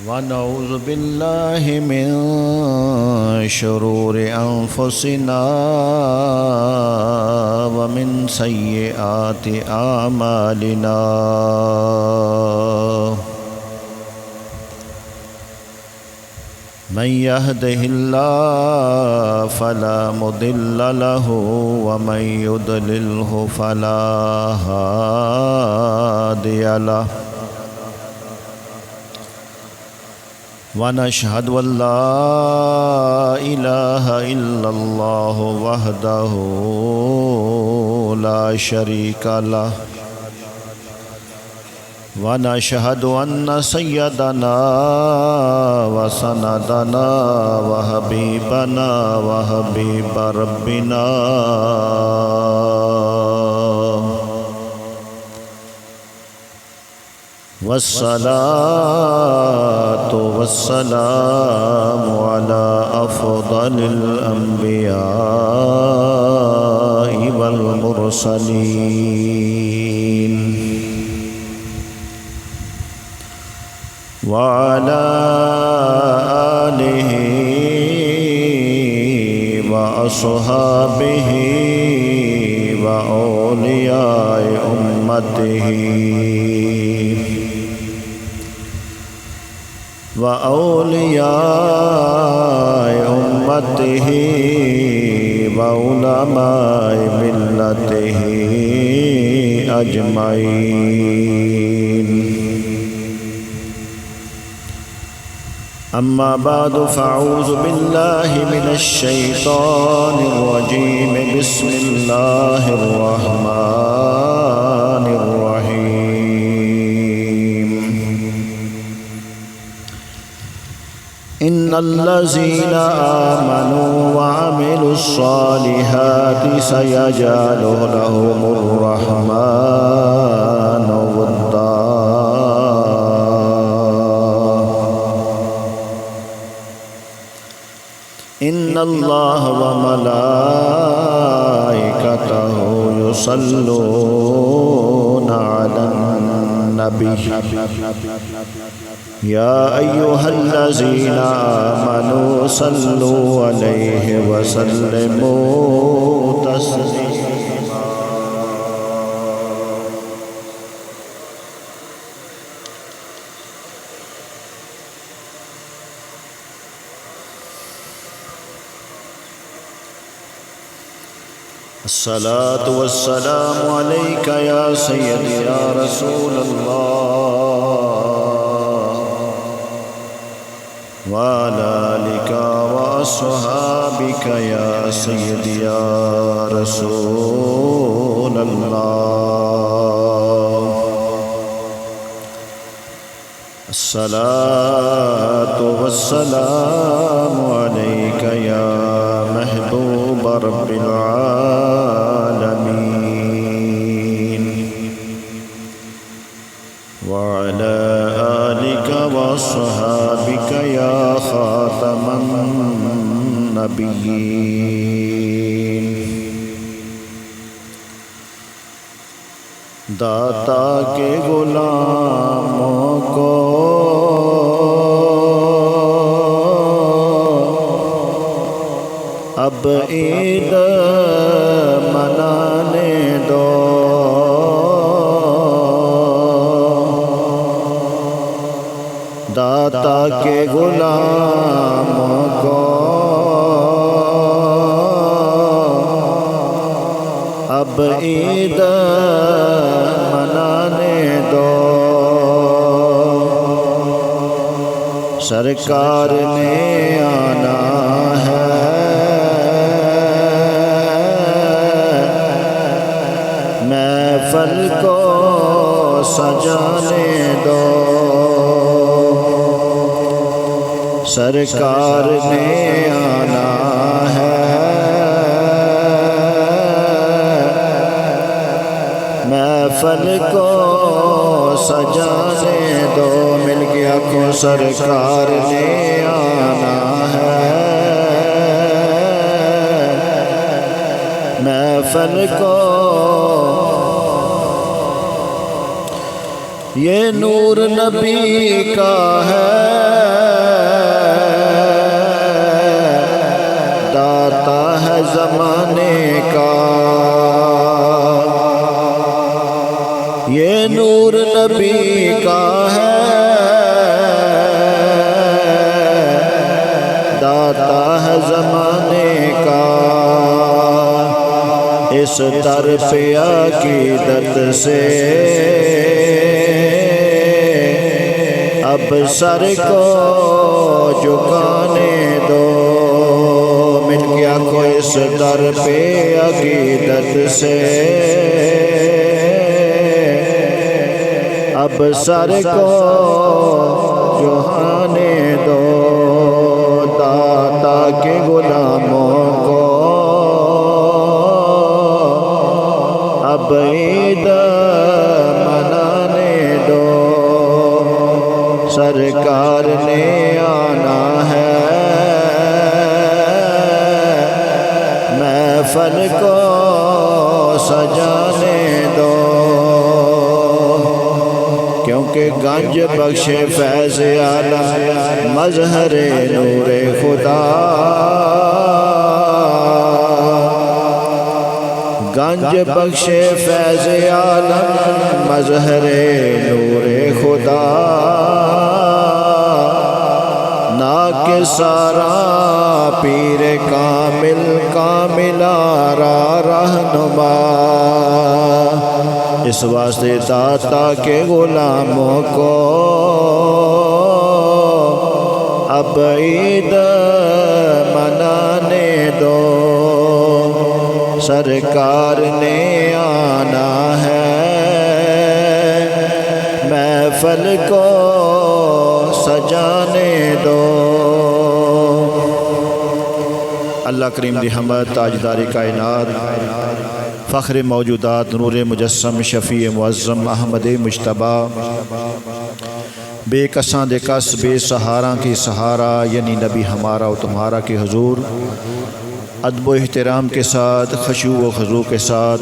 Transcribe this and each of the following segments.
ونعوذ بالله من شرور أنفسنا ومن سيئات أعمالنا من يهده الله فلا مضل له ومن يضلله فلا هادي له ونشهد أن لا إله إلا الله وحده لا شريك له ونشهد أن سيدنا وسندنا وحبيبنا وحبيب ربنا والصلاة والسلام على أفضل الأنبياء والمرسلين وعلى آله وأصحابه وأولياء أمته وعلماء ملته أجمعين أما بعد فأعوذ بالله من الشيطان الرجيم بسم الله الرحمن الرحيم إن الذين آمنوا وعملوا الصالحات سيجعل لهم الرحمن ودا إن الله وملائكته يصلون على النبي يا أيها الذين آمنوا صلوا عليه وسلموا تسليما الصلاة والسلام عليك يا سيدي يا رسول الله وعلى آلك وأصحابك يا سيدي يا رسول الله الصلاة والسلام عليك يا محبوب رب العالمين وعلى آلك وصحابك يا خاتم النبيين داتا کے غلاموں کو اب عید منانے دو داتا کے غلاموں کو اب عید منانے دو سرکار نے آنا ہے محفل کو سجانے دو سرکار نے آنا ہے محفل کو سجانے دو مل گیا کو سرکار نے آنا ہے محفل کو یہ نور نبی کا ہے، داتا ہے زمانے کا۔ یہ نور نبی کا ہے، داتا ہے زمانے کا۔ اس در پہ عقیدت سے اب سر کو جھکانے دو، مل گیا کو اس در پہ عقیدت سے اب سر کو جھکانے دو، داتا کے غلاموں کو اب عید منانے دو، سرکار نے آنا ہے، محفل کو سجانے دو، کیونکہ گنج بخش فیض عالم مظہر نور خدا، گنج بخش فیض عالم مظہر نور خدا، ناکسارا پیر کامل کاملارا رہنما، اس واسطے داتا کے غلاموں کو اب عید منانے دو، سرکار نے آنا ہے، محفل کو سجانے دو۔ اللہ کریم دی حمد، تاجدار کائنات، فخر موجودات، نور مجسم، شفیع معظم احمد مجتبیٰ، بے کساں دے کس، بے سہارا کی سہارا، یعنی نبی ہمارا و تمہارا کے حضور، ادب و احترام کے ساتھ، خشوع و خضوع کے ساتھ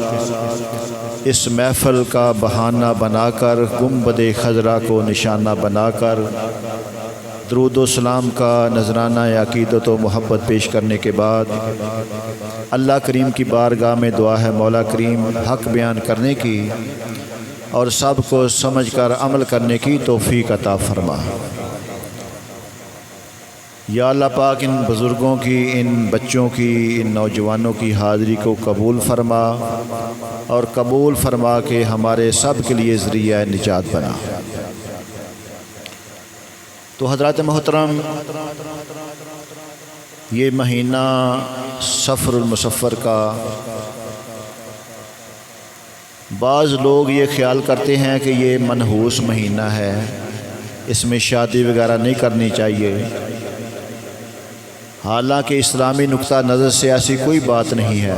اس محفل کا بہانہ بنا کر، گنبد خضرا کو نشانہ بنا کر درود و سلام کا نذرانہ عقیدت و محبت پیش کرنے کے بعد اللہ کریم کی بارگاہ میں دعا ہے مولا کریم حق بیان کرنے کی اور سب کو سمجھ کر عمل کرنے کی توفیق عطا فرما۔ یا اللہ پاک ان بزرگوں کی، ان بچوں کی، ان نوجوانوں کی حاضری کو قبول فرما اور قبول فرما کے ہمارے سب کے لیے ذریعہ نجات بنا۔ تو حضرات محترم، یہ مہینہ صفر المصفر کا بعض لوگ یہ خیال کرتے ہیں کہ یہ منحوس مہینہ ہے، اس میں شادی وغیرہ نہیں کرنی چاہیے، حالانکہ اسلامی نقطہ نظر سے ایسی کوئی بات نہیں ہے،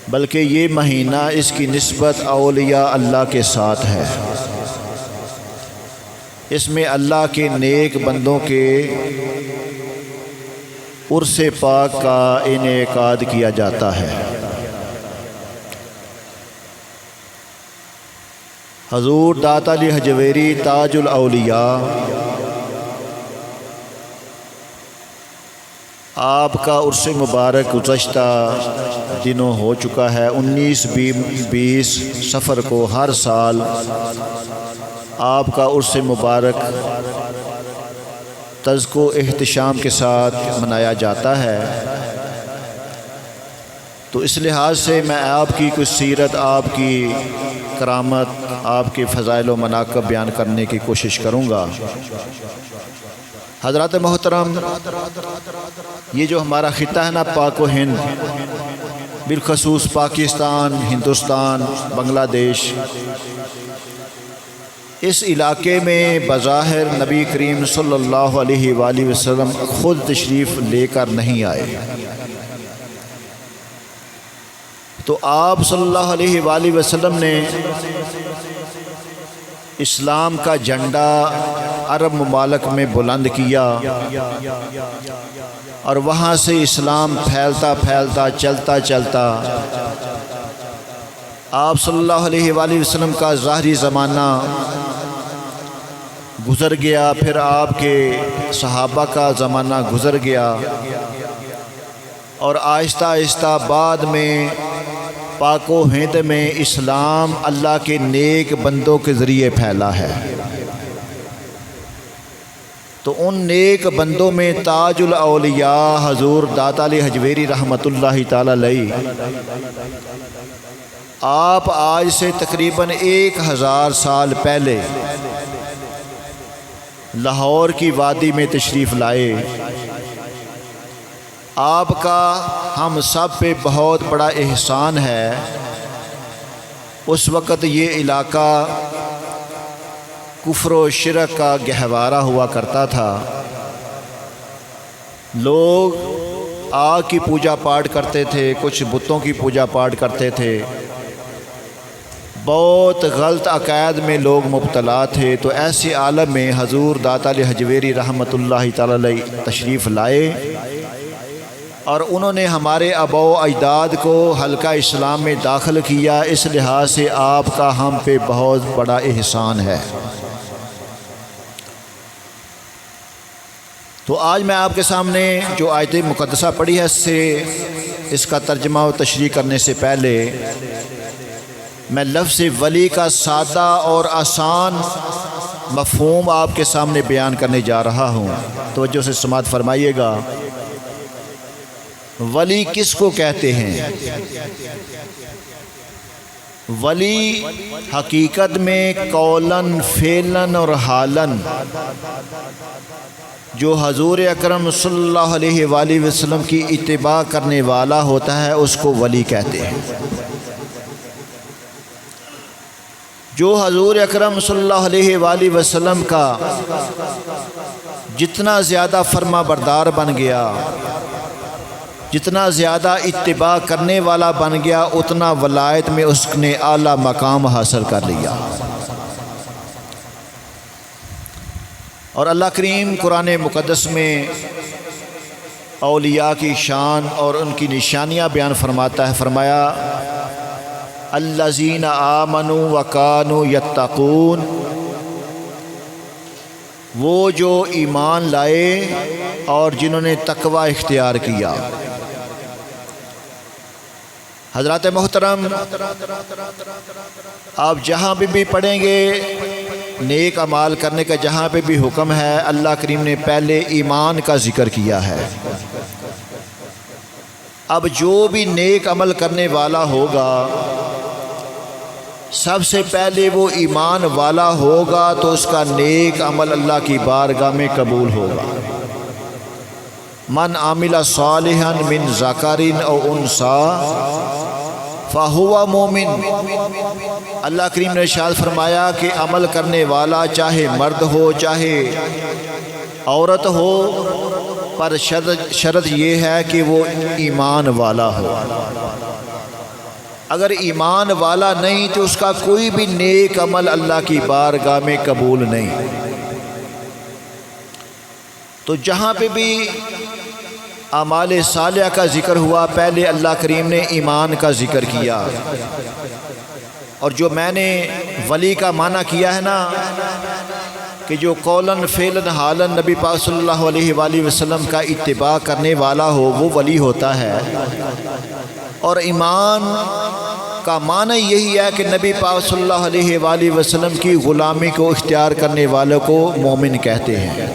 بلکہ یہ مہینہ اس کی نسبت اولیاء اللہ کے ساتھ ہے، اس میں اللہ کے نیک بندوں کے عرس پاک کا انعقاد کیا جاتا ہے۔ حضور داتا علی حجویری تاج الاولیاء، آپ کا عرس مبارک گزشتہ دنوں ہو چکا ہے، 19-20 صفر کو ہر سال آپ کا عرس مبارک تذکو احتشام کے ساتھ منایا جاتا ہے۔ تو اس لحاظ سے میں آپ کی کچھ سیرت، آپ کی کرامت، آپ کے فضائل و مناقب بیان کرنے کی کوشش کروں گا۔ حضرات محترم، یہ جو ہمارا خطہ ہے نا پاک و ہند، بالخصوص پاکستان، ہندوستان، بنگلہ دیش، اس علاقے میں بظاہر نبی کریم صلی اللہ علیہ وآلہ وسلم خود تشریف لے کر نہیں آئے، تو آپ صلی اللہ علیہ وآلہ وسلم نے اسلام کا جھنڈا عرب ممالک میں بلند کیا اور وہاں سے اسلام پھیلتا پھیلتا چلتا چلتا آپ صلی اللہ علیہ وآلہ وسلم کا ظاہری زمانہ گزر گیا، پھر آپ کے صحابہ کا زمانہ گزر گیا، اور آہستہ آہستہ بعد میں پاک و ہند میں اسلام اللہ کے نیک بندوں کے ذریعے پھیلا ہے۔ تو ان نیک بندوں میں تاج الاولیاء حضور داتا علی حجویری رحمۃ اللہ تعالی علیہ، آپ آج سے تقریباً 1000 سال پہلے لاہور کی وادی میں تشریف لائے۔ آپ کا ہم سب پہ بہت بڑا احسان ہے۔ اس وقت یہ علاقہ کفر و شرک کا گہوارہ ہوا کرتا تھا، لوگ آگ کی پوجا پاٹ کرتے تھے، کچھ بتوں کی پوجا پاٹ کرتے تھے، بہت غلط عقائد میں لوگ مبتلا تھے۔ تو ایسے عالم میں حضور داتا علی حجویری رحمۃ اللہ تعالی علیہ تشریف لائے، اور انہوں نے ہمارے آباء و اجداد کو حلقہ اسلام میں داخل کیا۔ اس لحاظ سے آپ کا ہم پہ بہت بڑا احسان ہے۔ تو آج میں آپ کے سامنے جو آیت مقدسہ پڑھی ہے اس کا ترجمہ و تشریح کرنے سے پہلے میں لفظ ولی کا سادہ اور آسان مفہوم آپ کے سامنے بیان کرنے جا رہا ہوں، توجہ سے سماعت فرمائیے گا۔ ولی کس کو کہتے ہیں؟ ولی حقیقت میں قولاً فعلاً اور حالاً جو حضور اکرم صلی اللہ علیہ وآلہ وسلم کی اتباع کرنے والا ہوتا ہے اس کو ولی کہتے ہیں۔ جو حضور اکرم صلی اللہ علیہ وآلہ وسلم کا جتنا زیادہ فرما بردار بن گیا، جتنا زیادہ اتباع کرنے والا بن گیا، اتنا ولایت میں اس نے اعلیٰ مقام حاصل کر لیا۔ اور اللہ کریم قرآن مقدس میں اولیاء کی شان اور ان کی نشانیاں بیان فرماتا ہے۔ فرمایا الذین آمنوا وکانوا یتقون، وہ جو ایمان لائے اور جنہوں نے تقوی اختیار کیا۔ حضرات محترم، آپ جہاں بھی پڑھیں گے نیک اعمال کرنے کا جہاں پہ بھی حکم ہے، اللہ کریم نے پہلے ایمان کا ذکر کیا ہے۔ اب جو بھی نیک عمل کرنے والا ہوگا سب سے پہلے وہ ایمان والا ہوگا، تو اس کا نیک عمل اللہ کی بارگاہ میں قبول ہوگا۔ من عمل صالحا من ذکر او انثی فہو مومن، اللہ کریم نے ارشاد فرمایا کہ عمل کرنے والا چاہے مرد ہو چاہے عورت ہو، پر شرط یہ ہے کہ وہ ایمان والا ہو۔ اگر ایمان والا نہیں تو اس کا کوئی بھی نیک عمل اللہ کی بارگاہ میں قبول نہیں۔ تو جہاں پہ بھی اعمال صالحہ کا ذکر ہوا، پہلے اللہ کریم نے ایمان کا ذکر کیا۔ اور جو میں نے ولی کا معنی کیا ہے نا کہ جو قولاً فعلاً حالاً نبی پاک صلی اللہ علیہ وآلہ وسلم کا اتباع کرنے والا ہو، وہ ولی ہوتا ہے۔ اور ایمان کا معنی یہی ہے کہ نبی پاک صلی اللہ علیہ وآلہ وسلم کی غلامی کو اختیار کرنے والوں کو مومن کہتے ہیں۔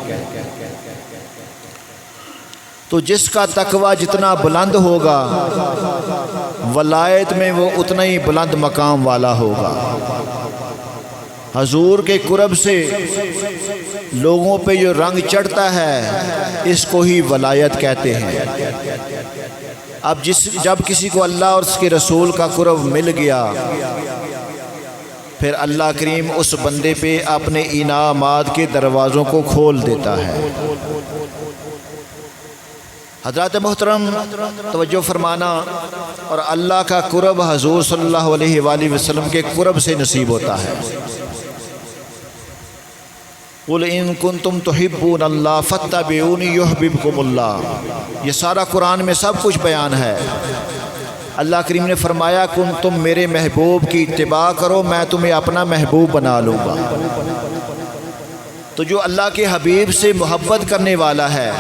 تو جس کا تقوی جتنا بلند ہوگا ولایت میں وہ اتنا ہی بلند مقام والا ہوگا۔ حضور کے قرب سے لوگوں پہ جو رنگ چڑھتا ہے اس کو ہی ولایت کہتے ہیں۔ اب جب کسی کو اللہ اور اس کے رسول کا قرب مل گیا، پھر اللہ کریم اس بندے پہ اپنے انعامات کے دروازوں کو کھول دیتا ہے۔ حضرات محترم توجہ فرمانا، اور اللہ کا قرب حضور صلی اللہ علیہ وآلہ وسلم کے قرب سے نصیب ہوتا ہے۔ قُلْ إِن كُنتُمْ تُحِبُّونَ اللَّهَ فَاتَّبِعُونِي يُحْبِبْكُمُ اللَّهُ، یہ سارا قرآن میں سب کچھ بیان ہے۔ اللہ کریم نے فرمایا کن تم میرے محبوب کی اتباع کرو میں تمہیں اپنا محبوب بنا لوں گا۔ تو جو اللہ کے حبیب سے محبت کرنے والا ہے،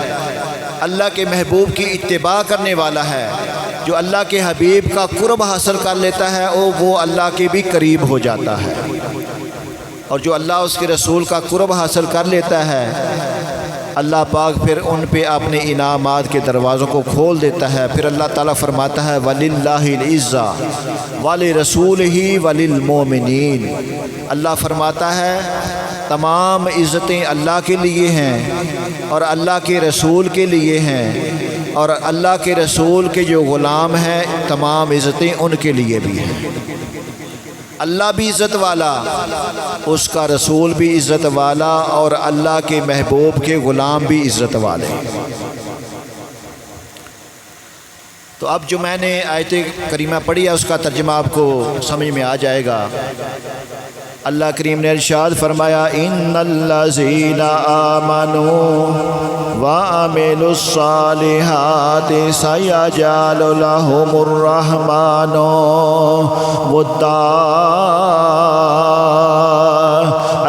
اللہ کے محبوب کی اتباع کرنے والا ہے، جو اللہ کے حبیب کا قرب حاصل کر لیتا ہے وہ اللہ کے بھی قریب ہو جاتا ہے، اور جو اللہ اس کے رسول کا قرب حاصل کر لیتا ہے اللہ پاک پھر ان پہ اپنے انعامات کے دروازوں کو کھول دیتا ہے۔ پھر اللہ تعالیٰ فرماتا ہے وَلِلَّهِ الْعِزَّةُ وَلِرَسُولِهِ وَلِلْمُؤْمِنِينَ، اللہ فرماتا ہے تمام عزتیں اللہ کے لیے ہیں اور اللہ کے رسول کے لیے ہیں، اور اللہ کے رسول کے جو غلام ہیں تمام عزتیں ان کے لیے بھی ہیں۔ اللہ بھی عزت والا، اس کا رسول بھی عزت والا، اور اللہ کے محبوب کے غلام بھی عزت والے۔ تو اب جو میں نے آیت کریمہ پڑھی ہے اس کا ترجمہ آپ کو سمجھ میں آ جائے گا۔ اللہ کریم نے ارشاد فرمایا ان الذین آمنوا وعملوا الصالحات سیجعل لهم الرحمن ودا۔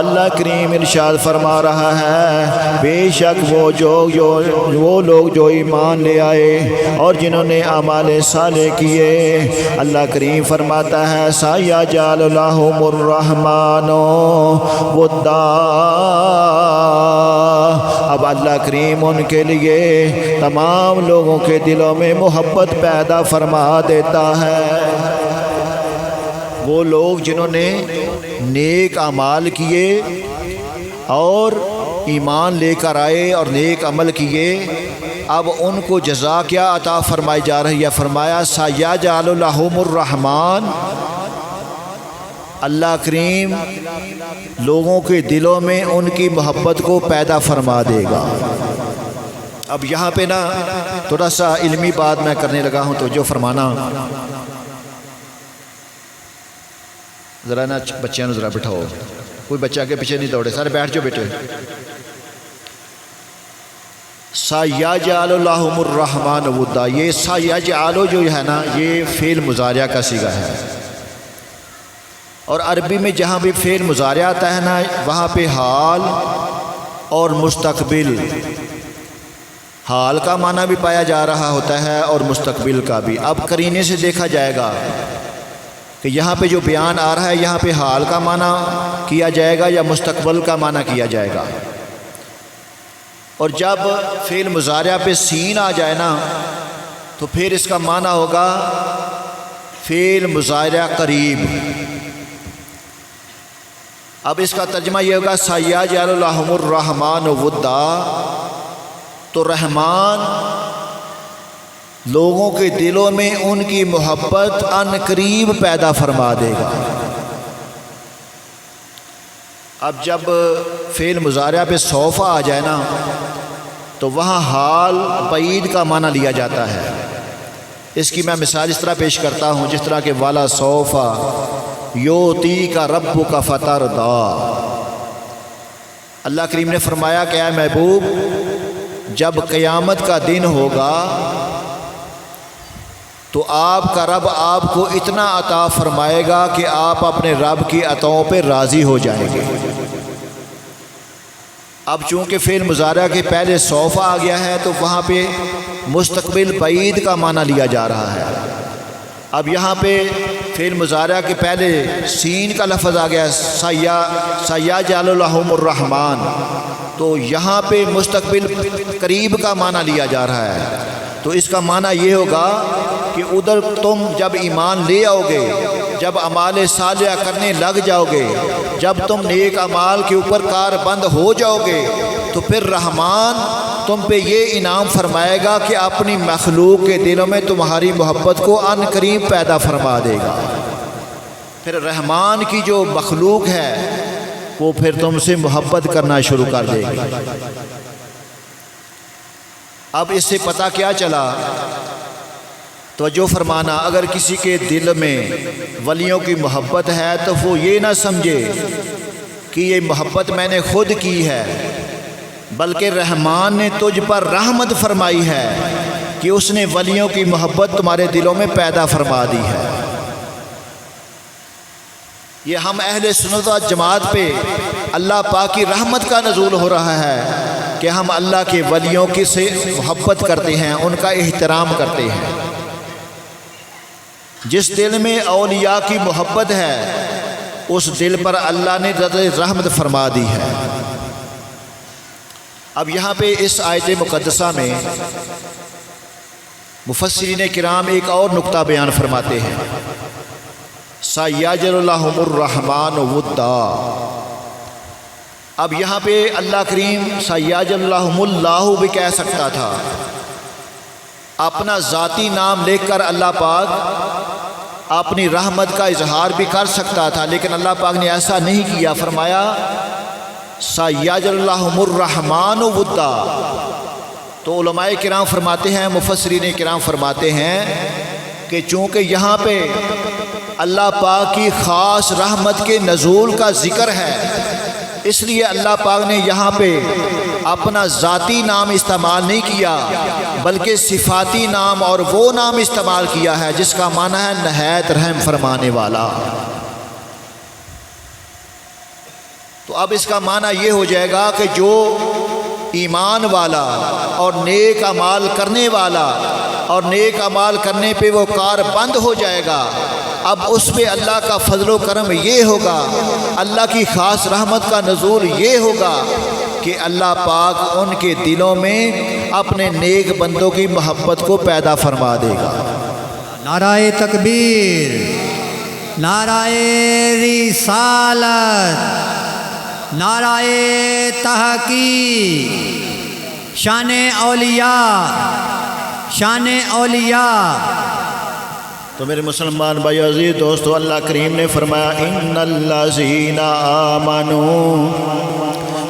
اللہ کریم ارشاد فرما رہا ہے بے شک وہ لوگ جو ایمان لے آئے اور جنہوں نے اعمال صالح کیے، اللہ کریم فرماتا ہے سیجعل لهم الرحمن ودا، اب اللہ کریم ان کے لیے تمام لوگوں کے دلوں میں محبت پیدا فرما دیتا ہے۔ وہ لوگ جنہوں نے نیک اعمال کیے اور ایمان لے کر آئے اور نیک عمل کیے، اب ان کو جزا کیا عطا فرمائی جا رہی ہے؟ فرمایا سیجعل لهم الرحمن، اللہ کریم لوگوں کے دلوں میں ان کی محبت کو پیدا فرما دے گا۔ اب یہاں پہ نا تھوڑا سا علمی بات میں کرنے لگا ہوں، تو جو فرمانا ذرا نا بچیاں ذرا بٹھاؤ، کوئی بچہ کے پیچھے نہیں دوڑے، سارے بیٹھ جاؤ بیٹے۔ سیجعل لهم الرحمن ودا، یہ سیجعل جو ہے نا یہ فعل مضارع کا صیغہ ہے، اور عربی میں جہاں بھی فعل مضارع آتا ہے نا وہاں پہ حال اور مستقبل، حال کا معنی بھی پایا جا رہا ہوتا ہے اور مستقبل کا بھی۔ اب قرینے سے دیکھا جائے گا کہ یہاں پہ جو بیان آ رہا ہے یہاں پہ حال کا معنی کیا جائے گا یا مستقبل کا معنی کیا جائے گا، اور جب فعل مضارع پہ سین آ جائے نا تو پھر اس کا معنی ہوگا فعل مضارع قریب۔ اب اس کا ترجمہ یہ ہوگا سیجعل لهم الرحمن ودا، تو رحمان لوگوں کے دلوں میں ان کی محبت ان قریب پیدا فرما دے گا۔ اب جب فعل مضارع پہ سوف آ جائے نا تو وہاں حال بعید کا معنی لیا جاتا ہے۔ اس کی میں مثال اس طرح پیش کرتا ہوں جس طرح کہ والا سوف یوتیک ربک فترضی، اللہ کریم نے فرمایا کہ اے محبوب جب قیامت کا دن ہوگا تو آپ کا رب آپ کو اتنا عطا فرمائے گا کہ آپ اپنے رب کی عطاؤں پہ راضی ہو جائیں گے۔ اب چونکہ فعل مضارع کے پہلے سوف آ گیا ہے تو وہاں پہ مستقبل بعید کا معنی لیا جا رہا ہے۔ اب یہاں پہ فعل مضارع کے پہلے سین کا لفظ آ گیا سیجعل لهم الرحمن، تو یہاں پہ مستقبل قریب کا معنی لیا جا رہا ہے۔ تو اس کا معنی یہ ہوگا کہ ادھر تم جب ایمان لے آؤ گے، جب اعمال صالحہ کرنے لگ جاؤ گے، جب تم نیک اعمال کے اوپر کار بند ہو جاؤ گے تو پھر رحمان تم پہ یہ انعام فرمائے گا کہ اپنی مخلوق کے دلوں میں تمہاری محبت کو ان قریب پیدا فرما دے گا۔ پھر رحمان کی جو مخلوق ہے وہ پھر تم سے محبت کرنا شروع کر دے گی۔ اب اس سے پتہ کیا چلا؟ توجہ فرمانا، اگر کسی کے دل میں ولیوں کی محبت ہے تو وہ یہ نہ سمجھے کہ یہ محبت میں نے خود کی ہے، بلکہ رحمان نے تجھ پر رحمت فرمائی ہے کہ اس نے ولیوں کی محبت تمہارے دلوں میں پیدا فرما دی ہے۔ یہ ہم اہل سنت و جماعت پہ اللہ پاک کی رحمت کا نزول ہو رہا ہے کہ ہم اللہ کے ولیوں کی سے محبت کرتے ہیں، ان کا احترام کرتے ہیں۔ جس دل میں اولیاء کی محبت ہے اس دل پر اللہ نے رحمت فرما دی ہے۔ اب یہاں پہ اس آیت مقدسہ میں مفسرین کرام ایک اور نقطہ بیان فرماتے ہیں، سَيَجْعَلُ لَهُمُ الرَّحْمَنُ وُدًّا۔ اب یہاں پہ اللہ کریم سَيَجْعَلُ لَهُمُ اللَّهُ بھی کہہ سکتا تھا، اپنا ذاتی نام لے کر اللہ پاک اپنی رحمت کا اظہار بھی کر سکتا تھا، لیکن اللہ پاک نے ایسا نہیں کیا، فرمایا سَيَجْعَلُ لَهُمُ الرَّحْمَنُ وُدًّا۔ تو علماء کرام فرماتے ہیں، مفسرین کرام فرماتے ہیں کہ چونکہ یہاں پہ اللہ پاک کی خاص رحمت کے نزول کا ذکر ہے، اس لیے اللہ پاک نے یہاں پہ اپنا ذاتی نام استعمال نہیں کیا بلکہ صفاتی نام اور وہ نام استعمال کیا ہے جس کا معنی ہے نہایت رحم فرمانے والا۔ تو اب اس کا معنی یہ ہو جائے گا کہ جو ایمان والا اور نیک اعمال کرنے والا اور نیک اعمال کرنے پہ وہ کار بند ہو جائے گا، اب اس پہ اللہ کا فضل و کرم یہ ہوگا، اللہ کی خاص رحمت کا نزول یہ ہوگا کہ اللہ پاک ان کے دلوں میں اپنے نیک بندوں کی محبت کو پیدا فرما دے گا۔ نعرہ تکبیر، نعرہ رسالت، نعرہ تحقیق، شان اولیاء، شان اولیاء۔ تو میرے مسلمان بھائی عزیز دوستو، اللہ کریم نے فرمایا ان الذین آمنوا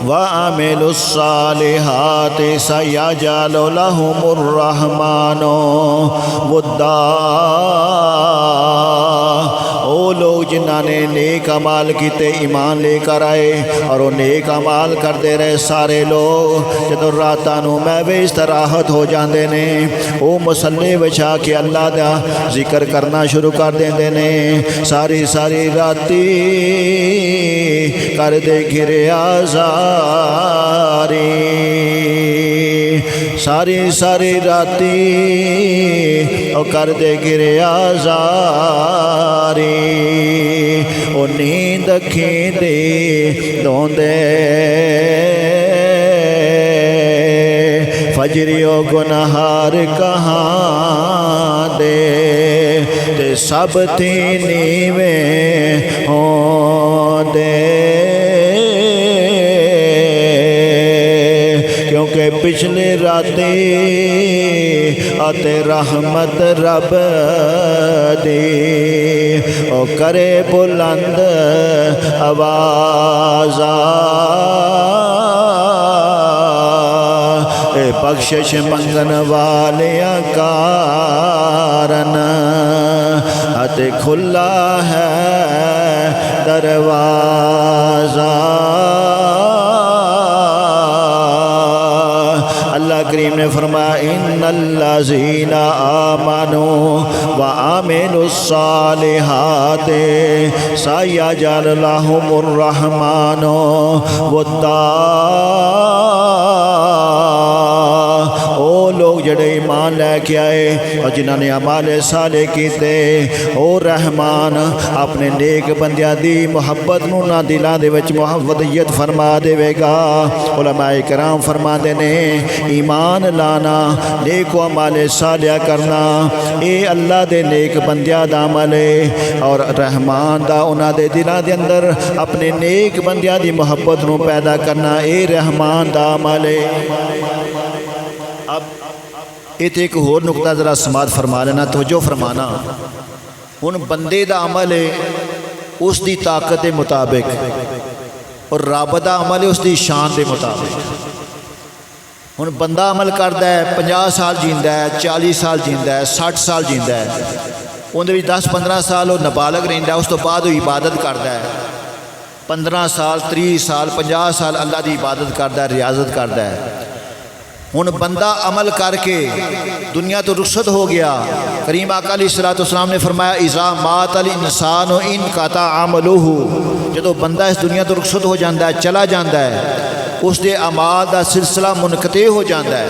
وعملوا الصالحات سیجعل لهم الرحمن ودا۔ وہ لوگ جنہاں نے نیک اعمال کیتے، ایمان لے کر آئے اور وہ نیک اعمال کرتے رہے، سارے لوگ جدوں راتاں نوں محو استراحت ہو جاندے نے، وہ مصلی وچھا کے اللہ دا ذکر کرنا شروع کر دیندے نے، ساری ساری راتی کر دے گھرے آزاری، ساری ساری راتی او کر دے گرے آزاری، او نیند اکھیں دے دوندے فجری او گنہار کہاں دے تے سب تھی نیویں ہوں دے، کیونکہ پچھلی راتی آتے رحمت رب دی، او کرے بلند آوازاں، اے بخشش منگن والیاں کارن، آتے کھلا ہے دروازہ۔ اللہ کریم نے فرمایا ان الذین آمنوا وعملوا الصالحات سیجعل لهم الرحمن ودا۔ وہ لوگ جڑے ایمان لے کے آئے اور جنہوں نے اعمال صالح کیتے، او رحمان اپنے نیک بندیاں دی محبت نو نہ دلاں دے وچ محبتیت فرما دے گا۔ علماء کرام فرما دے نے ایمان لانا، نیک و اعمال صالح کرنا، اے اللہ دے نیک بندیاں دا عمل ہے، اور رحمان دا انہاں دے دلاں دے اندر اپنے نیک بندیاں دی محبت نو پیدا کرنا، اے رحمان دا عمل ہے۔ اب ایتھے ایک اور نقطہ ذرا سماعت فرما لینا، توجہ فرمانا۔ ہن بندے دا عمل ہے اس دی طاقت دے مطابق، اور رب دا عمل ہے اس دی شان دے مطابق۔ ہن بندہ عمل کردا ہے 50 سال جیندا ہے، 40 سال جیندا ہے، 60 سال جیندا ہے، اندر بھی 10-15 سال وہ نابالغ رہندا ہے، اس تو بعد وہ عبادت کردا ہے، 15 سال 30 سال 50 سال اللہ دی عبادت کردا ہے، ریاضت کردا ہے۔ ہن بندہ عمل کر کے دنیا تو رخصت ہو گیا. کریم آقا علیہ الصلوۃ والسلام نے فرمایا اذا مات الانسان انقطع عملہ، جدوں بندہ اس دنیا تو رخصت ہو جاتا ہے، چلا جاتا ہے، اس دے اعمال دا سلسلہ منقطع ہو جاتا ہے.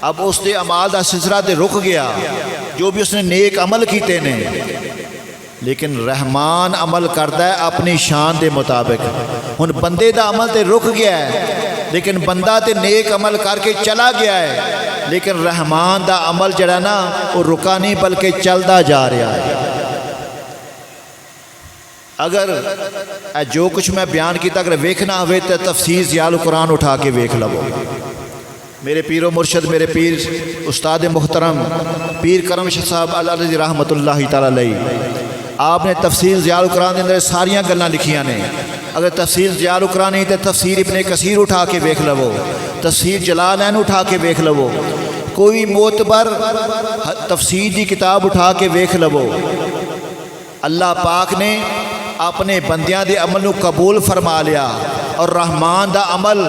اب اس دے اعمال دا سلسلہ تے رک گیا، جو بھی اس نے نیک عمل کیتے نے، لیکن رحمان عمل کرتا ہے اپنی شان دے مطابق. ہن بندے دا عمل تے رک گیا ہے، لیکن بندہ تے نیک عمل کر کے چلا گیا ہے، لیکن رحمان دا عمل جڑا نا وہ رکا نہیں بلکہ چلدا جا رہا ہے. اگر جو کچھ میں بیان کیتا اگر ویکھنا ہوئے تو تفسیر ضیاء القرآن اٹھا کے ویکھ لو. میرے پیر و مرشد میرے پیر استاد محترم پیر کرم شاہ صاحب علیہ رحمۃ اللہ تعالی علیہ، آپ نے تفسیر ضیاء القرآن کے اندر ساریاں گلاں لکھیاں نے. اگر تفسیر ضیاء القرآن نہیں تو تفسیر ابن کثیر اٹھا کے ویکھ لو، تفسیر جلالین اٹھا کے ویکھ لو، کوئی معتبر تفسیر دی کتاب اٹھا کے ویکھ لو. اللہ پاک نے اپنے بندیاں دے عمل نو قبول فرما لیا، اور رحمان دا عمل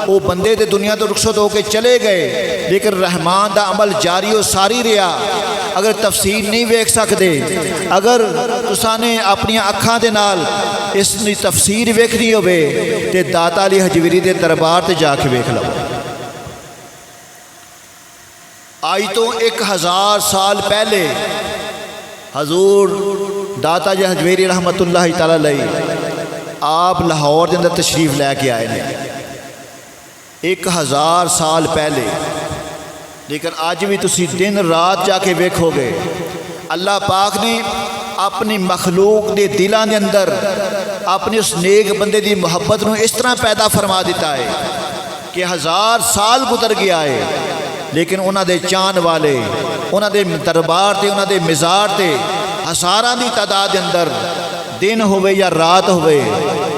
وہ بندے دے دنیا تو رخصت ہو کے چلے گئے، لیکن رحمان دا عمل جاری و ساری رہا. اگر تفسیر نہیں ویکھ سکتے، اگر تساں نے اپنی اکھاں دے نال اس دی تفسیر ویکھنی ہوے تے داتا علی حجویری دے دربار تے جا کے ویکھ لو. آج تو 1000 سال پہلے حضور داتا جی حجویری رحمۃ اللہ تعالی علیہ آپ لاہور دے اندر تشریف لے کے آئے ہیں 1000 سال پہلے. لیکن آج بھی تسی دن رات جا کے ویکھو گے اللہ پاک نے اپنی مخلوق دے دلاں دے اندر اپنے اس نیک بندے دی محبت نو اس طرح پیدا فرما دیتا ہے کہ 1000 سال گزر گیا ہے، لیکن انہاں دے چان والے، انہاں دے دربار تے، انہاں دے مزار تے ہزاراں دی تعداد دے اندر دن ہوئے یا رات ہوئے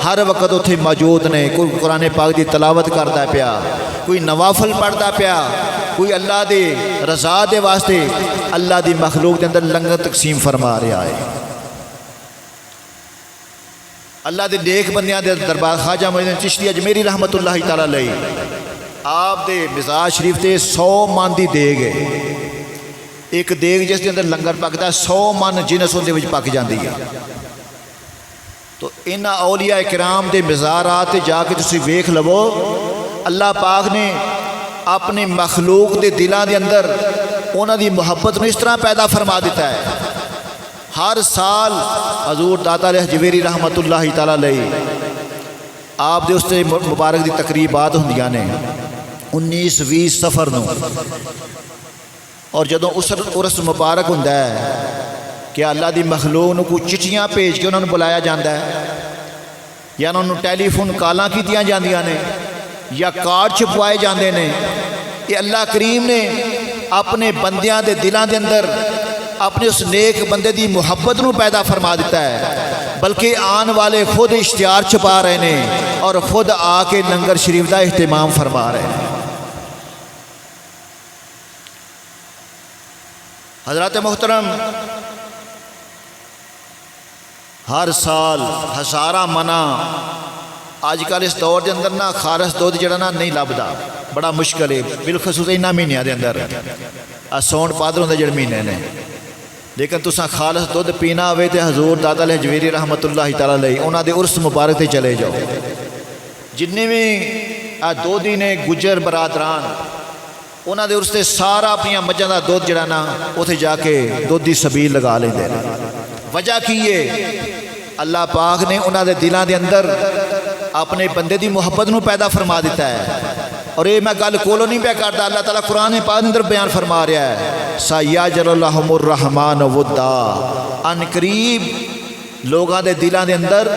ہر وقت اتنے موجود نے. کوئی قرآن پاک دی تلاوت کرتا پیا، کوئی نوافل پڑھتا پیا، کوئی اللہ دے رضا دے واسطے اللہ دی مخلوق دے اندر لنگر تقسیم فرما رہا ہے. اللہ دے نیک بندیاں دے دربار خواجہ معین الدین چشتی اجمیری رحمۃ اللہ تعالی علیہ آپ دے مزاج شریف تے 100 من دی دیگ ہے. ایک دیگ جس دے اندر لنگر پکدا 100 من جنس اون دے وچ پک جاندی ہے. تو انہاں اولیاء کرام دے مزارات جا کے تسی ویکھ لو، اللہ پاک نے اپنی مخلوق دے دلاں دے اندر انہاں دی محبت نو اس طرح پیدا فرما دیتا ہے. ہر سال حضور داتا علیہ حجویری رحمۃ اللہ تعالی علیہ آپ دے اس تے مبارک دی تقریبات ہوندیاں نے 19-20 سفر نو، اور جدوں عرس مبارک ہوندا ہے کہ اللہ دی مخلوق نو کوئی چٹھیاں بھیج کے انہوں نے بلایا جاتا ہے، یا انہوں نے ٹیلی فون کالاں کیتیاں جاندیاں نے، یا کارڈ چھپوائے جاندے نے. یہ اللہ کریم نے اپنے بندیاں دے دلاں دے اندر اپنے اس نیک بندے دی محبت نو پیدا فرما دیتا ہے، بلکہ آن والے خود اشتہار چھپا رہے ہیں اور خود آ کے لنگر شریف دا اہتمام فرما رہے ہیں. حضرات محترم، ہر سال ہزاراں منا آج کل اس دور دے اندر نا خالص دودھ جڑا نا نہیں لبدا، بڑا مشکل ہے، بالخصوص انہاں مہینیاں دے اندر سون پادروں دے جڑے مہینے نے. لیکن تساں خالص دودھ پینا ہوئے تے حضور داتا علیہ حجویری رحمۃ اللہ تعالی علیہ انہاں دے عرس مبارک تے چلے جاؤ. جننے بھی دودھی نے گجر برادران انہاں دے عرس تے سارا اپنی مجھاں دا دودھ جڑا نا اوتھے جا کے دودھ دی سبیل لگا لیندے. وجہ کی ہے اللہ پاک نے انہاں دے دلاں دے اندر اپنے بندے دی محبت نو پیدا فرما دیتا ہے. اور یہ میں گل کولو نہیں پیا کرتا، اللہ تعالیٰ قرآن پاک اندر بیان فرما رہا ہے سَيَجْعَلُ لَهُمُ الرَّحْمَنُ وُدًّا، ان قریب لوگاں دے دلاں دے اندر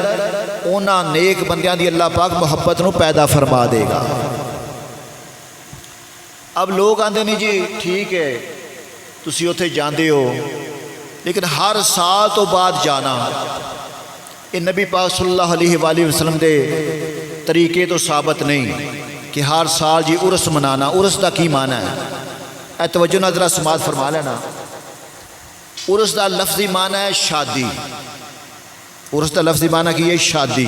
انہاں نیک بندیاں دی اللہ پاک محبت نو پیدا فرما دے گا. اب لوگ آندے نہیں جی ٹھیک ہے تسی اوتھے جاندے ہو، لیکن ہر سال تو بعد جانا یہ نبی پاک صلی اللہ علیہ وآلہ وسلم دے طریقے تو ثابت نہیں کہ ہر سال جی عرس منانا. عرس دا کی معنی ہے؟ اے توجہ نظرہ سماعت فرما لینا. عرس دا لفظی معنی ہے شادی. عرس دا لفظی معنی کی ہے شادی.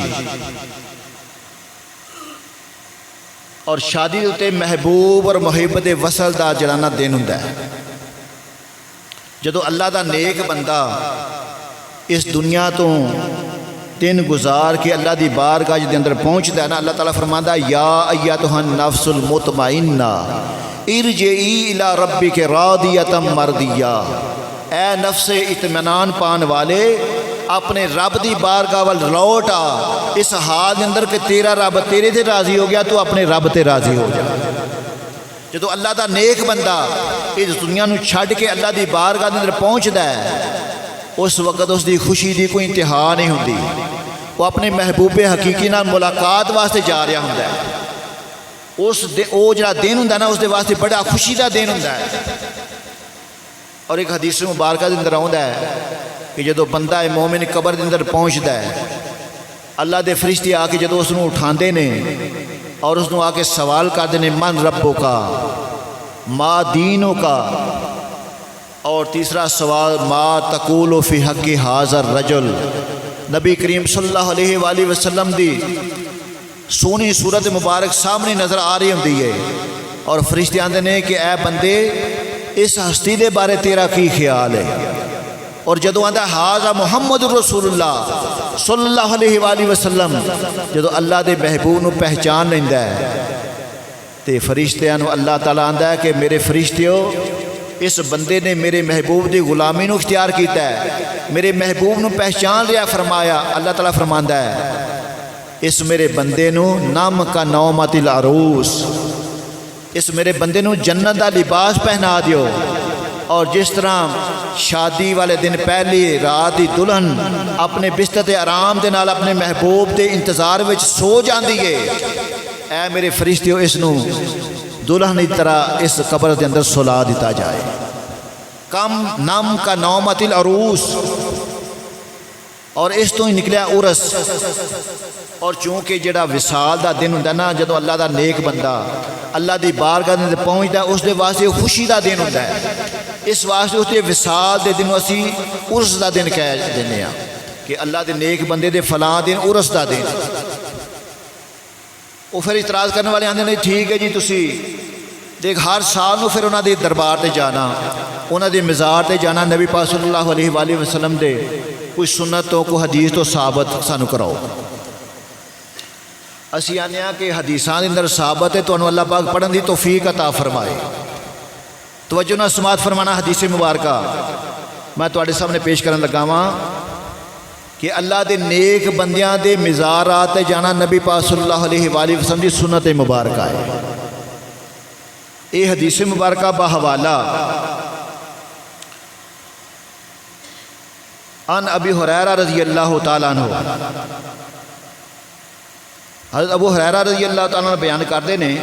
اور شادی دے اُتے محبوب اور محبت وصل دا جڑا دن ہوندا ہے جدو اللہ دا نیک بندہ اس دنیا تو دن گزار کے اللہ دی بارگاہ دے اندر پہنچدا ہے نا، اللہ تعالیٰ فرماندا ہے یا ایتھا النفس المطمئنہ ارجعی الی ربک راضیۃ مرضیہ، اے نفس اطمینان پان والے اپنے رب دی بارگاہ وال لوٹ آ، اس حال دے اندر کہ تیرا رب تیرے تے راضی ہو گیا، تو اپنے رب تے راضی ہو جا۔ جدو اللہ دا نیک بندہ اس دنیا نو چھڈ کے اللہ دی بارگاہ دے اندر پہنچدا ہے، اس وقت اس دی خوشی دی کوئی انتہا نہیں ہوندی، وہ اپنے محبوب حقیقی نال ملاقات واسطے جا رہا ہوندا ہے۔ او جڑا دن ہوندا نا اس دے واسطے بڑا خوشی دا دن ہوندا ہے۔ اور ایک حدیث مبارکہ دے اندر آوندا ہے کہ جدو بندہ مومن قبر دے اندر پہنچدا ہے، اللہ دے فرشتے آ کے جدو اس نو اٹھاندے نے اور اس نو آ کے سوال کردے نے من ربو کا ما دینوں کا، اور تیسرا سوال ما تقول فی حق ھذا الرجل، نبی کریم صلی اللہ علیہ وآلہ وسلم دی سونی صورت مبارک سامنے نظر آ رہی ہوندی ہے، اور فرشتے آندے نے کہ اے بندے اس ہستی دے بارے تیرا کی خیال ہے؟ اور جدو آندا ھذا محمد رسول اللہ صلی اللہ علیہ وآلہ وسلم، جدو اللہ دے محبوب نو پہچان لیندا ہے تے فرشتیاں نو اللہ تعالیٰ آندا ہے کہ میرے فرشتیو اس بندے نے میرے محبوب دی غلامی نو اختیار کیتا ہے، میرے محبوب نو پہچان لیا۔ فرمایا اللہ تعالیٰ فرماندا ہے اس میرے بندے نو نم کا نومت العروس، اس میرے بندے نو جنت دا لباس پہنا دیو، اور جس طرح شادی والے دن پہلی رات دی دلہن اپنے بستر آرام دے نال اپنے محبوب دے انتظار وچ سو جاندی ہے، اے میرے فرشتیو اس نو دلہن کی طرح اس قبر دے اندر سلا دیتا جائے۔ کم نم کا نومت العروس، اور اس تو ہی نکلیا عرس۔ اور چونکہ جڑا وصال دا دن ہوندا نا، جدو اللہ دا نیک بندہ اللہ دی بارگاہ دے اندر پہنچدا اس دے واسطے خوشی دا دن ہوندا ہے، اس واسطے اس دے وصال دے دن اسی عرس دا دن کہہ دینے ہاں کہ اللہ دے نیک بندے دے فلاں دن عرس دا دن۔ وہ پھر اعتراض کرنے والے آندے نہیں ٹھیک ہے جی تسی دیکھ ہر سال نو پھر انہاں دے دربار تے جانا، انہاں دے مزار تے جانا، نبی پاک صلی اللہ علیہ وآلہ وسلم دے کوئی سنت تو کوئی حدیث تو ثابت سانو کراؤ۔ اسی آنے ہاں کہ حدیثاں دے اندر ثابت ہے، تو انہوں اللہ پاک پڑھن دی توفیق عطا فرمائے۔ توجہ نہ سماعت فرمانا حدیث مبارکہ میں تواڈے سامنے پیش کرن لگا ہاں کہ اللہ دے نیک بندیاں دے مزارات تے جانا نبی پاک صلی اللہ علیہ وآلہ وسلم دی سنت مبارکہ ہے۔ یہ حدیث مبارکہ بحوالہ ان ابی ہریرہ رضی اللہ تعالیٰ عنہ، حضرت ابو ہریرہ رضی اللہ تعالیٰ عنہ بیان کردے نے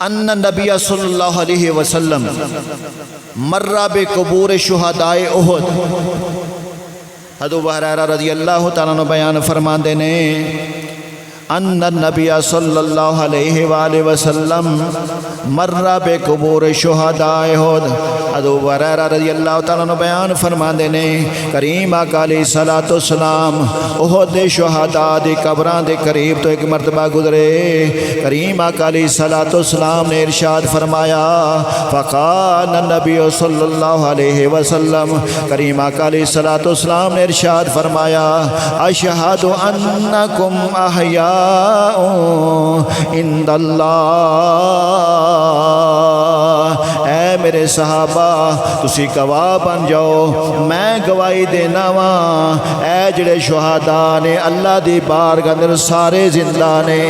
ان نبی صلی اللہ علیہ وسلم مر بقبور شہداء احد، حضرت ابو ہریرہ رضی اللہ تعالیٰ عنہ بیان فرماندے نے ان النبی صلی اللہ علیہ وآلہ وسلم مر بقبور شہداء احد، حضرت ابو ہریرہ رضی اللہ تعالیٰ عنہ بیان فرماندے نے کریم آقا علیہ الصلوۃ والسلام احد دے شہداء دی قبراں دے قریب تو ایک مرتبہ گزرے۔ کریم آقا علیہ الصلوۃ والسلام نے ارشاد فرمایا فقال النبی صلی اللہ علیہ وسلم، کریم آقا علیہ الصلوۃ والسلام نے ارشاد فرمایا اشہد انکم احیاء عند اللہ، اے میرے صحابہ تسی گواہ بن جاؤ، میں گواہی دینا واں اے جڑے شہداء نے اللہ دی بارگاہ اندر سارے زندہ نے۔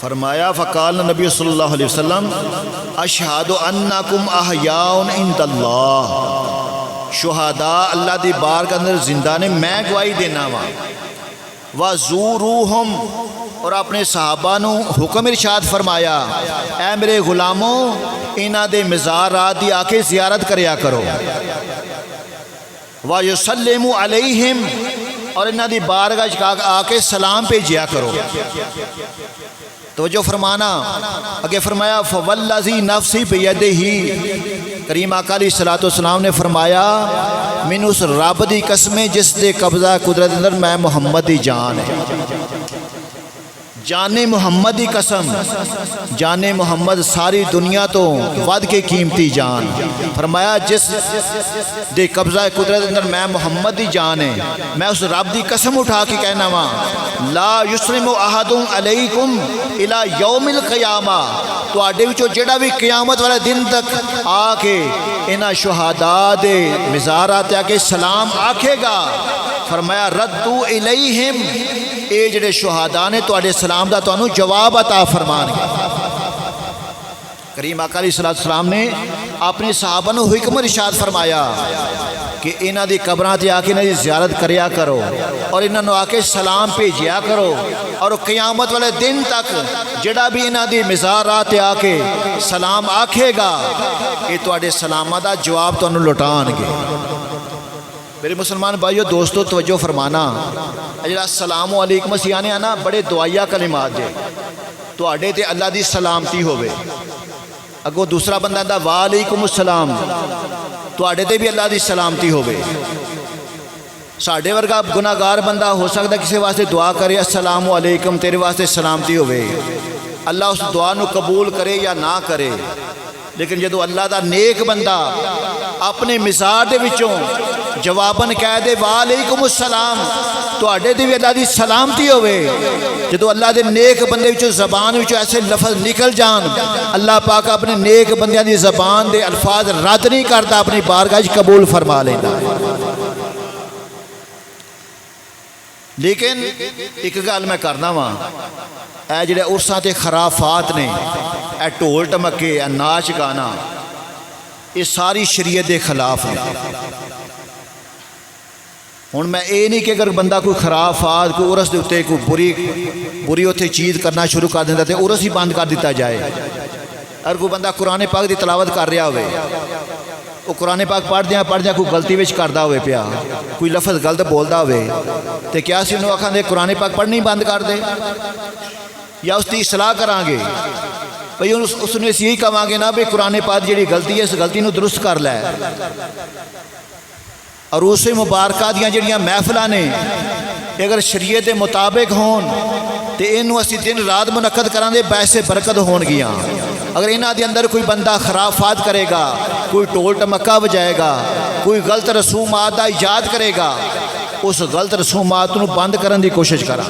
فرمایا فقال نبی صلی اللہ علیہ وسلم اشہد انکم احیاء عند اللہ، شہداء اللہ دی بارگاہ اندر زندہ نے، میں گواہی دینا وا۔ وزوروہم، اور اپنے صحابہ نو حکم ارشاد فرمایا اے میرے غلاموں انہاں دے مزارات دی آ کے زیارت کریا کرو۔ وَيُسَلِّمُ عَلَيْهِمْ، اور انہاں دی بارگاہ آ کے سلام بھیجیا کرو۔ توجہ فرمانا، اگے فرمایا فوالذی نفسی بیدہ، کریم آقا علیہ الصلوۃ والسلام نے فرمایا مینوں اس رب دی قسم جس دے قبضہ قدرت اندر میں محمد دی جان ہے، جان محمد دی قسم، جان محمد ساری دنیا تو ود کے قیمتی جان، فرمایا جس دے قبضہ قدرت اندر میں محمد دی جان ہے، میں اس رب دی قسم اٹھا کے کہنا وا لا یسلم احد علیکم الی یوم القیامہ، تواڈے وچوں جڑا بھی قیامت والے دن تک آ کے انہاں شہداء دے مزارات آ کے سلام آکھے گا، فرمایا ردو الیہم، اے جڑے شہداء نے تواڈے سلام دا تانوں جواب عطا فرمان گے۔ کریم آقا علیہ السلام نے اپنے صحابہ نو حکم ارشاد فرمایا کہ انہاں دی قبراں تے آ کے انہاں دی زیارت کریا کرو اور انہاں نو آ کے سلام بھیجیا کرو، اور قیامت والے دن تک جڑا بھی انہاں دی مزارات تے آ کے سلام آکھے گا اے تواڈے سلاماں دا جواب تانوں لوٹان گے۔ میرے مسلمان بھائیو دوستو توجہ فرمانا، جڑا السلام علیکم اسی آنے نا بڑے دعائیا کلمات دے، تواڈے تے اللہ دی سلامتی ہوے، اگو دوسرا بندہ دا وعلیکم السلام، تواڈے تے بھی اللہ دی سلامتی ہوے۔ ساڈے ورگا گناہگار بندہ ہو سکتا کسی واسطے دعا کرے السلام علیکم تیرے واسطے سلامتی ہوے، اللہ اس دعا نو قبول کرے یا نہ کرے، لیکن جدو اللہ دا نیک بندہ اپنے مزار دے وچوں جواباً کہہ دے وعلیکم السلام، تواڈے تے بھی اللہ دی سلامتی ہوے، جدو اللہ دے نیک بندے وچوں زبان وچوں ایسے لفظ نکل جان، اللہ پاک اپنے نیک بندیاں دی زبان دے الفاظ رد نہیں کرتا، اپنی بارگاہ وچ قبول فرما لیندا۔ لیکن ایک گل میں کرنا وا، اے جڑے عرساں تے خرافات نے، اے ڈھول ٹمکے، اے ناچ گانا، یہ ساری شریعت دے خلاف ہے۔ ہن میں اے نہیں کہ اگر بندہ کوئی خرافات کوئی عرس دے اتے کوئی بری اتنے چیز کرنا شروع کر دیتا تے عرس ہی بند کر دیتا جائے۔ اگر کوئی بندہ قرآن پاک دی تلاوت کر رہا ہوئے، وہ قرآن پاک پڑھدیاں کوئی غلطی وچ کردا ہوئے پیا، کوئی لفظ غلط بولدا ہوئے، تے کیا اسی انہوں آکھاں دے قرآن پاک پڑھنی بند کر دے، یا اس دی اصلاح کران گے؟ بھئی اس نے یہی کہاں گے نا بھی قرآن پاک جڑی غلطی ہے اس غلطی نو درست کر لے۔ اور اس مبارکہ دیاں جڑیاں محفلاں نے اگر شریعت دے مطابق ہون تے اینوں اسی دن رات منعقد کران دے باعث برکت ہون گیاں۔ اگر انہاں دے اندر کوئی بندہ خرافات کرے گا، کوئی ٹول ٹمکا بجائے گا، کوئی غلط رسومات دا ایجاد کرے گا، اس غلط رسومات نو بند کرن دی کوشش کرا۔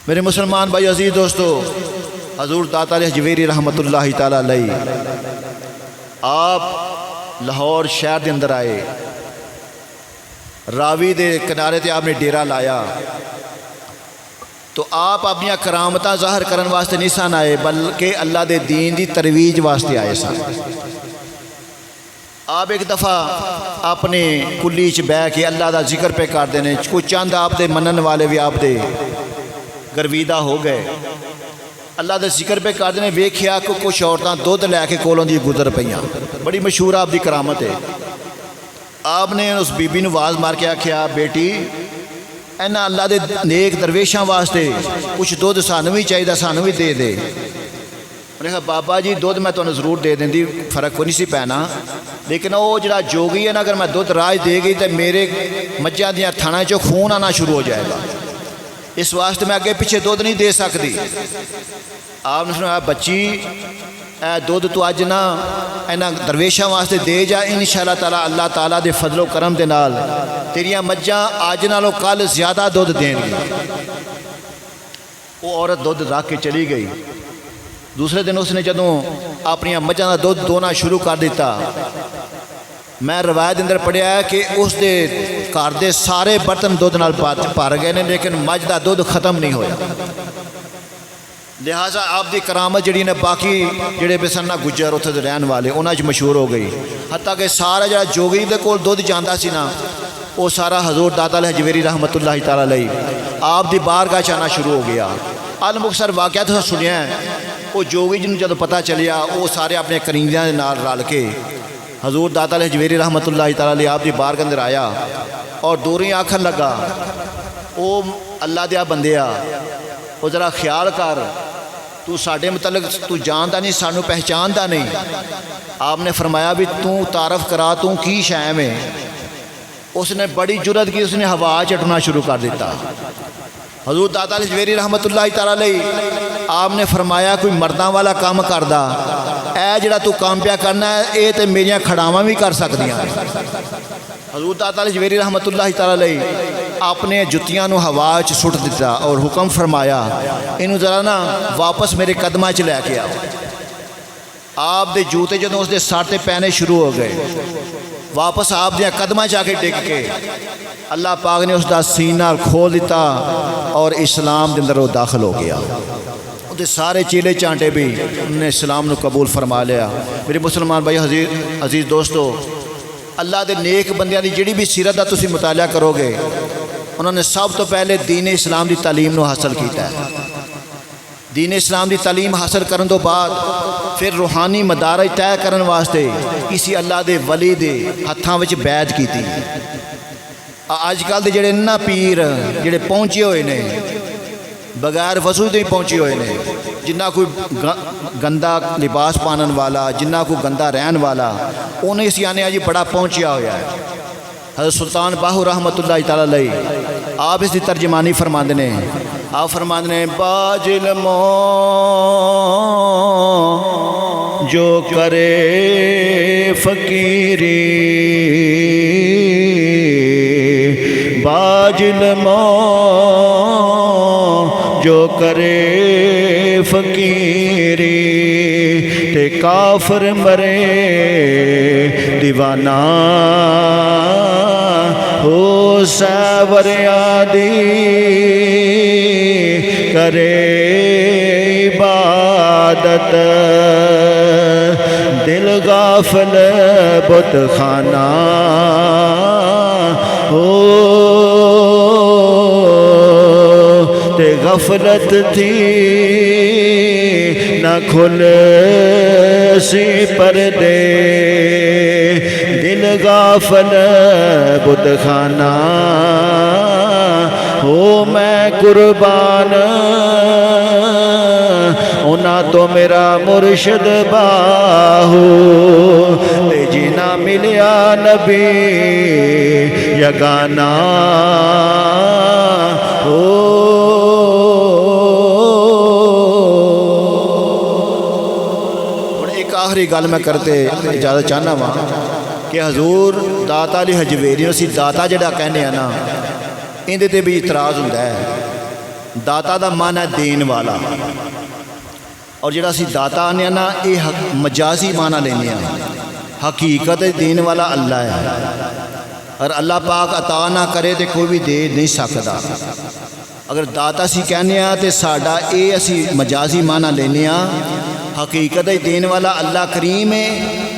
میرے مسلمان بھائی عزیز دوستو، حضور داتا علیہ حجویری رحمت اللہ تعالیٰ علیہ آپ لاہور شہر دے اندر آئے، راوی دے کنارے تے آپ نے ڈیرا لایا، تو آپ اپنی کرامتاں ظاہر کرن واسطے نہیں سن آئے بلکہ اللہ دے دین دی ترویج واسطے آئے سن۔ آپ ایک دفعہ اپنے کلی چ بہ کے اللہ دا ذکر پہ کر دینے، کچھ چند آپ دے منن والے بھی آپ دے گرویدہ ہو گئے، اللہ دے ذکر پہ کر دینے، ویکھیا کہ کچھ عورتاں دودھ لے کے کولوں دی گزر پئیاں، بڑی مشہور آپ دی کرامت ہے۔ آپ نے اس بی بی نو آواز مار کے آکھیا بیٹی اینا اللہ دے نیک درویشاں واسطے کچھ دودھ سانو بھی چاہیے، سانو بھی دے دے۔ انہوں نے کہا بابا جی دودھ میں تمہیں ضرور دے دیں دی، فرق کوئی نہیں سی پینا، لیکن وہ جڑا جوگی ہے نا اگر میں دودھ راج دے گئی تو میرے مجھاں دیاں تھاناں چوں خون آنا شروع ہو جائے گا، اس واسطے میں اگے پیچھے دودھ نہیں دے سکتی۔ آپ نے سنایا بچی اے دودھ تو اج نہ اینا درویشاں واسطے دے جا، انشاءاللہ تعالیٰ اللہ تعالیٰ دے فضل و کرم دے نال تیریاں مجھاں اج نالوں کل زیادہ دودھ دین گی۔ وہ عورت دودھ رکھ کے چلی گئی۔ دوسرے دن اس نے جدوں اپنی مجھاں دا دودھ دونا شروع کر دیتا، میں روایت اندر پڑھیا ہے کہ اس دے گھر دے سارے برتن دودھ نال بھر گئے نے، لیکن مجھ دا دودھ ختم نہیں ہویا۔ لہٰذا آپ دی کرامت جڑی نے باقی جڑے بے سن گجر اتھے دے رہن والے انہاں وچ مشہور ہو گئی، حتیٰ کہ سارا جڑا جوگی دے کول دودھ جاندا سی نا وہ سارا حضور داتا علیہ حجویری رحمت اللہ تعالیٰ علیہ آپ دی بارگاہ چانا شروع ہو گیا۔ المختصر واقعہ تو سنیا ہے، وہ جوگی جنوں جدوں پتہ چلیا وہ سارے اپنے کرینیاں دے نال رل کے حضور داتا علی حجویری رحمت اللہ تعالیٰ علیہ آپ دی بار کے اندر آیا اور دوری آکھن لگا او اللہ دیا بندیا او ذرا خیال کر تو ساڈے متعلق تو جاندا نہیں سانو پہچاندا نہیں. آپ نے فرمایا بھی تو تعارف کرا تو کی شے میں. اس نے بڑی جرت کی, اس نے ہوا چٹنا شروع کر دیتا. حضور داتا علی حجویری رحمت اللہ تعالیٰ علیہ آپ نے فرمایا کوئی مرداں والا کام کردا, اے جڑا تو کام پیا کرنا ہے اے تے میریاں کھڑاواں بھی کر سکدیاں. حضور داتا علی حجویری رحمت اللہ تعالیٰ علیہ اپنے جتیاں نو ہوا چ سٹ دیتا اور حکم فرمایا اینو ذرا نا واپس میرے قدماں چ لے کے آؤ. آپ دے جوتے جدوں اس دے سر تے پینے شروع ہو گئے, واپس آپ دے قدماں چ آ کے ڈگ کے اللہ پاک نے اس دا سینہ کھول دیتا اور اسلام دے اندر وہ داخل ہو گیا. دے سارے چیلے چانٹے بھی انہوں نے اسلام نو قبول فرما لیا. میرے مسلمان بھائی عزیز دوستو, اللہ دے نیک بندیاں دی جڑی بھی سیرت دا تسی مطالعہ کرو گے انہوں نے سب تو پہلے دین اسلام دی تعلیم نو حاصل کیتا ہے. دین اسلام دی تعلیم حاصل کرن تو بعد پھر روحانی مدارج طے کرن واسطے کسی اللہ دے ولی دے ہتھاں وچ بیعت کیتی. اج کل دے جڑے نا پیر جڑے پہنچے ہوئے نے بغیر وضو دے پہنچے ہوئے نے, جنہ کوئی گندا لباس پانن والا, جنہ کوئی گندا رہن والا, انہیں اسی آنے جی بڑا پہنچیا ہوا ہے. حضرت سلطان باہو رحمت اللہ تعالیٰ علیہ آپ اس کی ترجمانی فرماندے نے. آپ فرماندے نے باج علمو جو کرے فقیری, باج علمو جو کرے فقیری, تے کافر مرے دیوانہ ہو سیور یادی کرے عبادت, دل غافل بت خانہ ہو تے غفلت تھی نہ کھل سی پردے, دل غافل بت خانہ ہو میں قربان ہونا تو میرا مرشد باہو, تے جینا ملیا نبی یگانا ہو. آخری گل میں کرتے اجازت چاہنا وا کہ حضور داتا علی حجویری اسی داتا جڑا کہنے ہیں نا اندے تے بھی اعتراض ہوندا ہے. داتا دا معنی ہے دین والا, اور جڑا اسی داتا آنے نا یہ مجازی معنی لینے ہیں. حقیقت دین والا اللہ ہے, اور اللہ پاک عطا نہ کرے تو کوئی بھی دے نہیں سکتا. اگر داتا سی کہنے ہیں تو ساڈا اے اسی مجازی معنی لینے ہیں. حقیقت دین والا اللہ کریم ہے,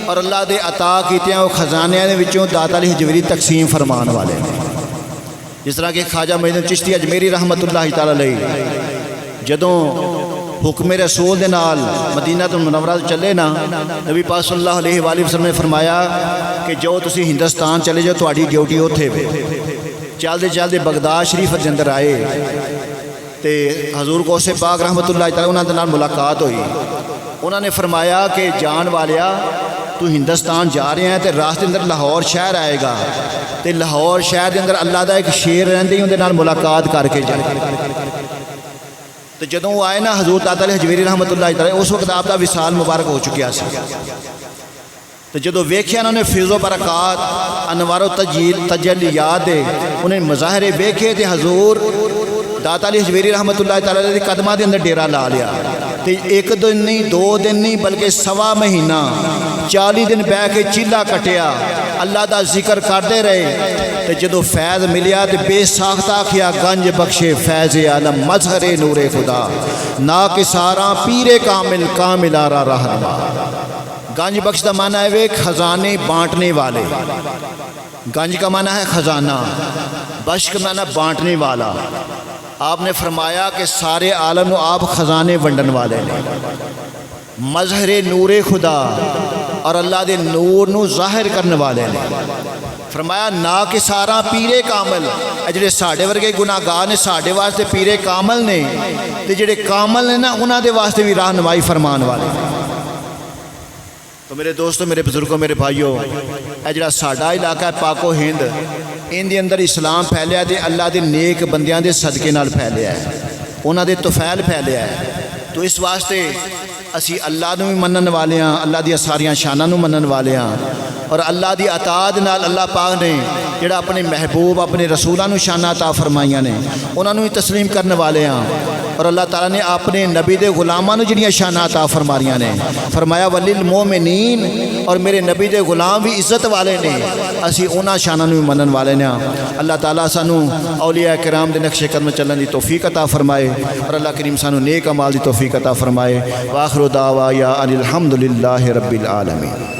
اور اللہ دے عطا کیتے ہیں وہ خزانے دے وچوں داتا علی حجویری تقسیم فرمان والے ہیں. جس طرح کہ خواجہ معین الدین چشتی اجمیری رحمت اللہ تعالیٰ علیہ جدوں حکم رسول دے نال مدینہ المنورہ چلے نا, نبی پاک صلی اللہ علیہ وآلہ وسلم نے فرمایا کہ جو تسی ہندوستان چلے جاؤ تہاڈی ڈیوٹی اوتھے وے. چلدے چلدے بغداد شریف دے اندر آئے تے حضور غوث پاک رحمت اللہ تعالیٰ انہاں دے نال ملاقات ہوئی. انہوں نے فرمایا کہ جان والیا تو ہندوستان جا رہے ہیں تے راستے اندر لاہور شہر آئے گا, تے لاہور شہر دے اندر اللہ دا ایک شیر رہندے ہی اندے نال ملاقات کر کے جائے. تو جدوں وہ آئے نا حضور داتا علی حجویری رحمت اللہ تعالیٰ اس وقت آپ دا وصال مبارک ہو چکیا سی. تو جدوں ویکھیا انہوں نے فیض و برکات انوار و تجلیات دے انہیں مظاہرے ویکھے تے حضور داتا علی حجویری رحمت اللہ تعالیٰ دے قدمہ دے اندر ڈیرا لا لیا. تے ایک دن نہیں, دو دن نہیں, بلکہ سوا مہینہ 40 دن بہ کے چیلا کٹیا, اللہ دا ذکر کرتے رہے. تے جدو فیض ملیا تے بے ساختہ کیا گنج بخشے فیض عالم مظہر نور خدا نا کساراں پیر کامل کامل آرا رہنما. گنج بخش کا معنی ہے وہ خزانے بانٹنے والے. گنج کا معنی ہے خزانہ, بخش کا معنی بانٹنے والا. آپ نے فرمایا کہ سارے عالم آپ خزانے ونڈن والے نے. مظہر نور خدا اور اللہ دے نور نو ظاہر کرنے والے نے فرمایا نا کہ سارا پیرے کامل جڑے ساڈے ورگے گناہگار نے ساڈے واسطے پیرے کامل نے تے جڑے کامل نے نا انہاں دے واسطے بھی راہنمائی فرمان والے. تو میرے دوستو میرے بزرگوں میرے بھائیوں اے جڑا ساڈا علاقہ ہے پاک و ہند ان دے اندر اسلام پھیلیا تے اللہ دے نیک بندیاں دے صدقے نال پھیلیا ہے انہاں دے طفیل پھیلیا ہے. تو اس واسطے اسی اللہ نو بھی منن والے ہاں اللہ دی ساریاں شاناں نو منن والے ہاں اور اللہ دی اطاعت نال اللہ پاک نے جڑا اپنے محبوب اپنے رسولاں نو شاناں عطا فرمائیاں نے انہاں نو تسلیم کرنے والے ہاں اور اللہ تعالیٰ نے اپنے نبی دے غلاماں نو جڑیاں شاناں عطا فرماریاں نے فرمایا وللمؤمنین اور میرے نبی دے غلام بھی عزت والے نے اسی انہاں شاناں نو منن والے نے. اللہ تعالیٰ سانو اولیاء کرام دے نقش قدم چلن دی توفیق عطا فرمائے اور اللہ کریم سانو نیک اعمال دی توفیق عطا فرمائے. وآخر دعوایا ان الحمدللہ رب العالمین.